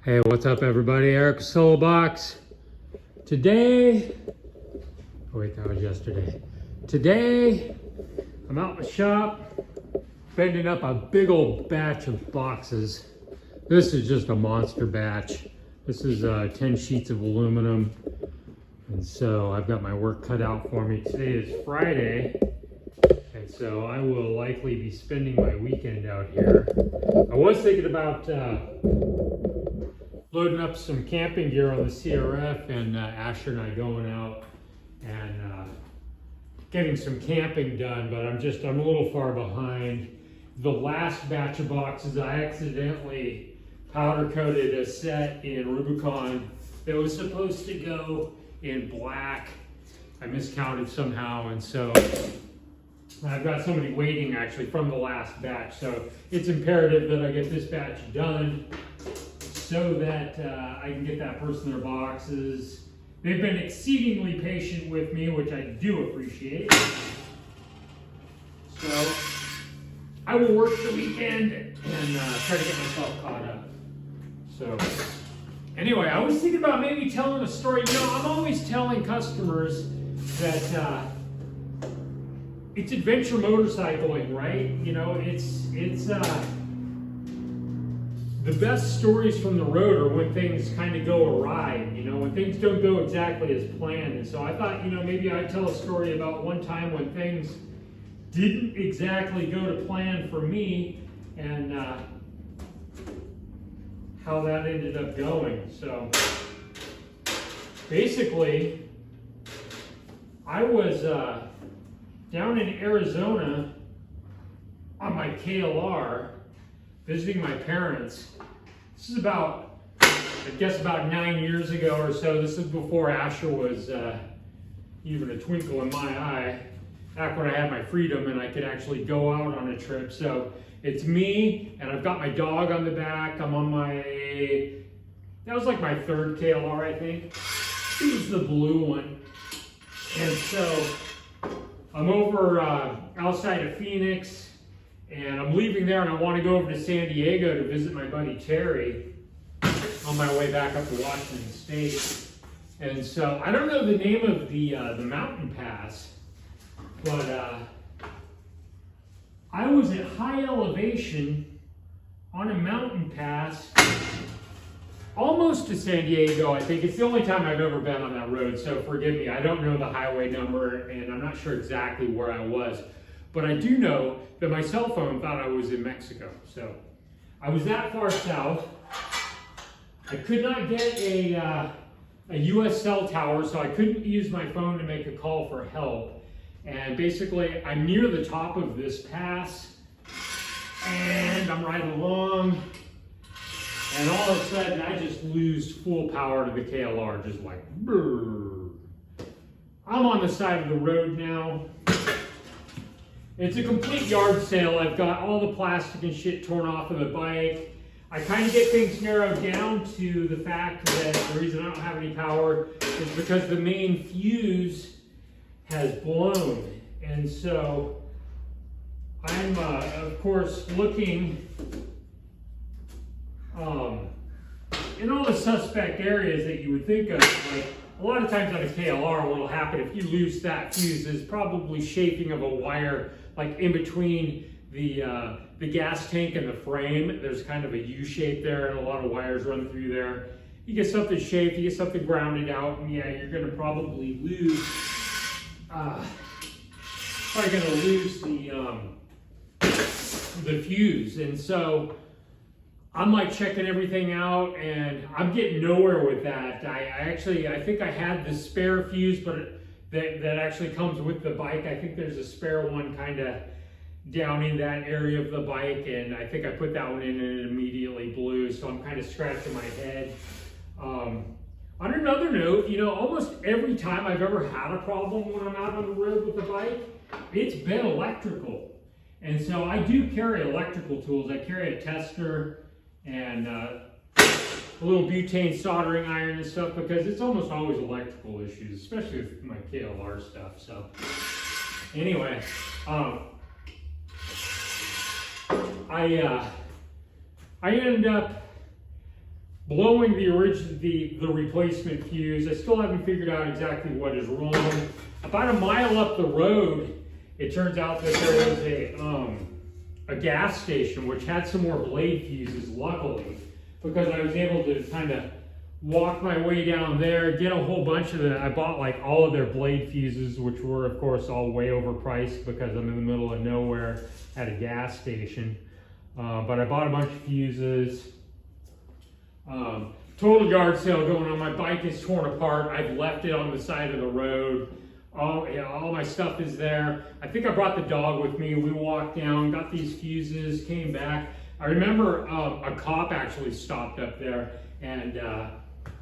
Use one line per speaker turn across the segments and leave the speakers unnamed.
Hey, what's up everybody? Eric Solo Box. Today, oh wait, that was yesterday. Today, I'm out in the shop, bending up a big old batch of boxes. This is just a monster batch. This is 10 sheets of aluminum. And so I've got my work cut out for me. Today is Friday. And so I will likely be spending my weekend out here. I was thinking about loading up some camping gear on the CRF, and Asher and I going out and getting some camping done, but I'm a little far behind. The last batch of boxes, I accidentally powder coated a set in Rubicon that was supposed to go in black. I miscounted somehow, and so I've got somebody waiting actually from the last batch. So it's imperative that I get this batch done so that I can get that person their boxes. They've been exceedingly patient with me, which I do appreciate. So I will work the weekend and try to get myself caught up. So anyway, I was thinking about maybe telling a story. You know, I'm always telling customers that it's adventure motorcycling, right? You know, it's the best stories from the road are when things kind of go awry, you know, when things don't go exactly as planned. And so I thought, you know, maybe I'd tell a story about one time when things didn't exactly go to plan for me, and how that ended up going. So basically, I was down in Arizona on my KLR visiting my parents. This is about, I guess about 9 years ago or so. This is before Asher was even a twinkle in my eye, back when I had my freedom and I could actually go out on a trip. So it's me, and I've got my dog on the back. I'm on that was like my third KLR, I think. This is the blue one. And so I'm over outside of Phoenix, and I'm leaving there, and I want to go over to San Diego to visit my buddy Terry on my way back up to Washington State. And so I don't know the name of the mountain pass, but I was at high elevation on a mountain pass almost to San Diego. I think it's the only time I've ever been on that road, so forgive me. I don't know the highway number, and I'm not sure exactly where I was. But I do know that my cell phone thought I was in Mexico. So I was that far south. I could not get a US cell tower, so I couldn't use my phone to make a call for help. And basically, I'm near the top of this pass, and I'm riding along, and all of a sudden, I just lose full power to the KLR, just like, brrr. I'm on the side of the road now. It's a complete yard sale. I've got all the plastic and shit torn off of the bike. I kind of get things narrowed down to the fact that the reason I don't have any power is because the main fuse has blown. And so I'm, of course, looking in all the suspect areas that you would think of. Like, a lot of times on a KLR, what will happen if you lose that fuse is probably shaping of a wire, like in between the gas tank and the frame. There's kind of a U shape there, and a lot of wires run through there. You get something shaped, you get something grounded out, and yeah, you're gonna probably lose, the fuse. And so I'm like checking everything out, and I'm getting nowhere with that. I think I had the spare fuse, but that actually comes with the bike. I think there's a spare one kind of down in that area of the bike, and I think I put that one in and it immediately blew, so I'm kind of scratching my head. On another note, you know, almost every time I've ever had a problem when I'm out on the road with the bike, it's been electrical. And so I do carry electrical tools. I carry a tester and a little butane soldering iron and stuff, because it's almost always electrical issues, especially with my KLR stuff. So anyway, I ended up blowing the replacement fuse. I still haven't figured out exactly what is wrong. About a mile up the road, it turns out that there is a gas station which had some more blade fuses, luckily, because I was able to kind of walk my way down there, get a whole bunch of I bought like all of their blade fuses, which were of course all way overpriced because I'm in the middle of nowhere at a gas station. But I bought a bunch of fuses. Total yard sale going on. My bike is torn apart. I've left it on the side of the road. All my stuff is there. I think I brought the dog with me. We walked down, got these fuses, came back. I remember a cop actually stopped up there, and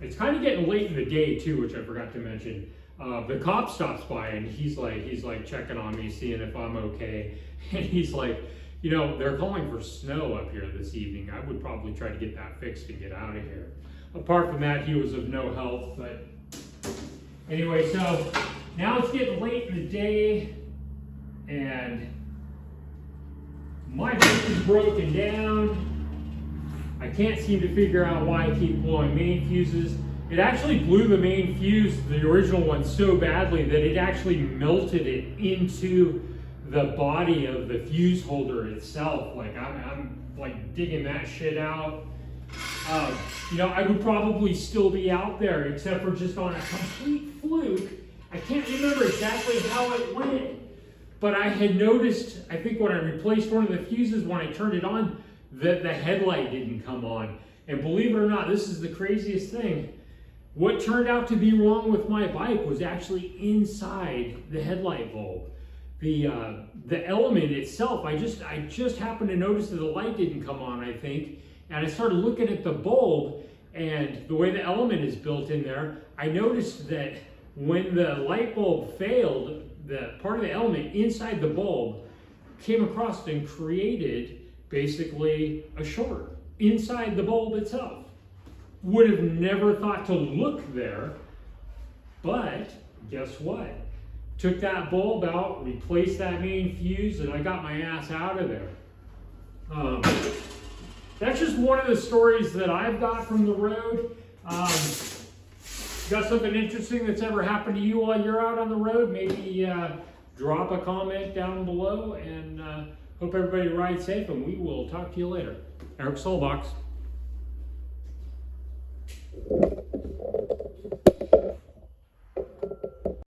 it's kind of getting late in the day too, which I forgot to mention. The cop stops by and he's like checking on me, seeing if I'm okay. And he's like, you know, they're calling for snow up here this evening. I would probably try to get that fixed and get out of here. Apart from that, he was of no help. But anyway, so now it's getting late in the day and my bike is broken down. I can't seem to figure out why I keep blowing main fuses. It actually blew the main fuse, the original one, so badly that it actually melted it into the body of the fuse holder itself. Like I'm like digging that shit out. You know, I would probably still be out there except for just on a complete fluke. I can't remember exactly how it went, but I had noticed, I think when I replaced one of the fuses, when I turned it on, that the headlight didn't come on. And believe it or not, this is the craziest thing. What turned out to be wrong with my bike was actually inside the headlight bulb. The element itself, I just happened to notice that the light didn't come on, I think, and I started looking at the bulb, and the way the element is built in there, I noticed that when the light bulb failed, the part of the element inside the bulb came across and created basically a short inside the bulb itself. Would have never thought to look there, but guess what? Took that bulb out, replaced that main fuse, and I got my ass out of there. That's just one of the stories that I've got from the road. Got something interesting that's ever happened to you while you're out on the road? Maybe drop a comment down below, and hope everybody rides safe, and we will talk to you later. Eric Solbox.